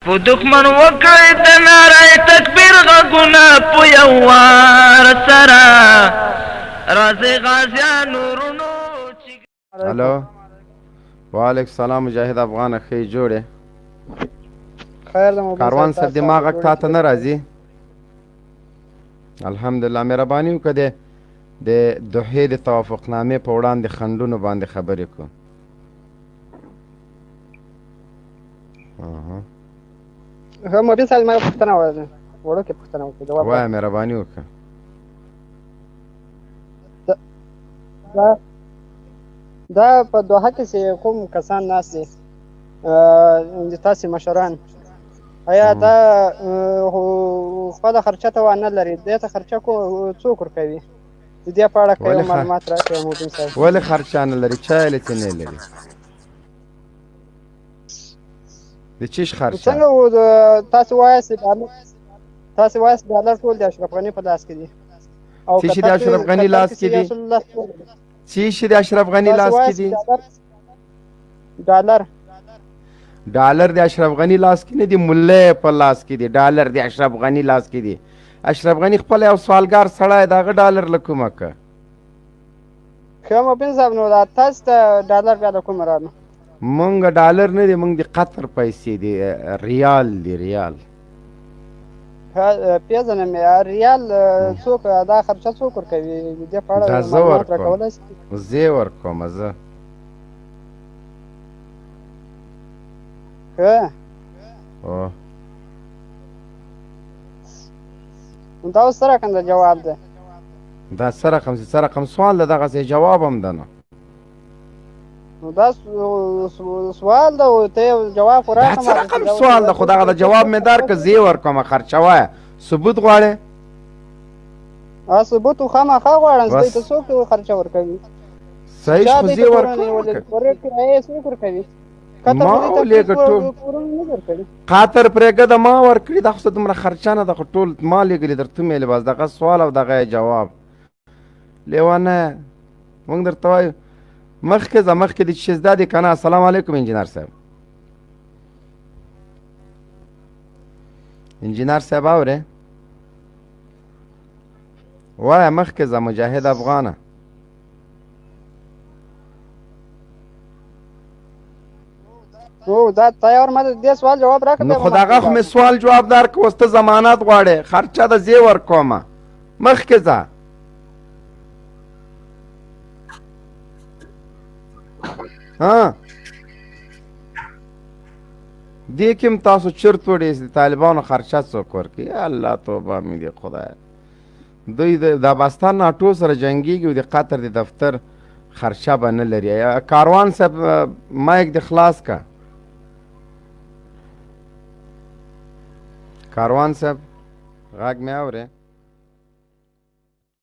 په دښمن وکړئ د ناره تکبیر غږونه په یو وار سره راځئ غازیانو ورونو. الو وعلیکم السلام مجاهد افغان ښې جوړې کاروان صاحب دماغ غږ تا ته نه راځي؟ الحمدلله مهرباني وکړه د دوحې د توافقنامې په وړاندې خنډونو باندې خبرې کړو. مبین صاحب زما پوښتنه وړوکې پوښتنه وکړه وایه مهرباني وکړه. دا په دوحه کې چې کوم کسان ناست دي د تاسې مشران آیا دا خپله خرچه توان نه لري دې ته خرچه څوک ورکوي؟ د دې په اړه که یو معلومات راکړئ مبین صاحب. ولې خرچه نه لري؟ چا یې لیتې نه لري؟ د چیش خرچه؟ څنګه تاسې وایاست ډالر ټول د اشرف غني په لاس کې دي. څه شي د اشرف غني لاس کې دي؟ څه شي د اشرف غني لاس کې دي؟ ډالر د اشرف غني لاس کې نه دي، ملې په لاس کې دي. ډالر د اشرف غني لاس کې دي. اشرف غني خپل یو سوالګار سړی د هغه ډالر له کومه که؟ ښه مبین صاحب نو تاسو ته ډالر بیا له کومه راغله؟ مونږ ډالر نه دي، مونږ د قطر پیسې دي، ریال دي ریال. پیژنم ریال څوک دا خرچه څوک ورکوي؟ د دې په اړه معلومات راکولی شئ؟ زه یې ورکوم زه. ښه دا اوس څه رقم د جواب دی؟ دا څه رقم چې څه رقم سوال ده دغسې جواب هم ده نو. نو دا سوال ده او ته یو جواب خو راکړه. دا څه رقم سوال ده؟ خو دغه د جواب مې درکړه زه یې ورکومه. خرچه وایه ثبوت غواړې؟ ثبوت خو خامخا غواړم. دوی ته څوک خرچه ورکوي؟ صحیح خو زه یې ورکوم. څوک ورکوي؟ ما ولېږه ټول قطر پرېږده د ما ورکړي. دا خو څه دومره خرچه نه ده، خو ټول ما لېږلي درته مې لباس دغه سوال او دغه جواب لیونیه. مونږ درته وایو مخکې ځه مخکې دې چې زده دي که نه. السلام علیکم انجینر صاحب. انجینر صاحب اورې؟ وایه مخکې ځه مجاهد افغانه. دا تیار ما د دې سوال جواب راکړه. نو خو دغه خو مې سوال جواب درکړه. اوس ته ضمانت غواړې؟ خرچه ده زه یې ورکومه. مخکې ځه. دې کې هم تاسو چرت وړئ د طالبانو خرچه څوک ورکوي؟ یا الله توبه مې دې خدایه. دوی د افغانستان ناټو سره جنګېږي او د قطر د دفتر خرچه به نه لري. کاروان صاحب مایک دې خلاص که. کاروان صاحب غږ مې اورې؟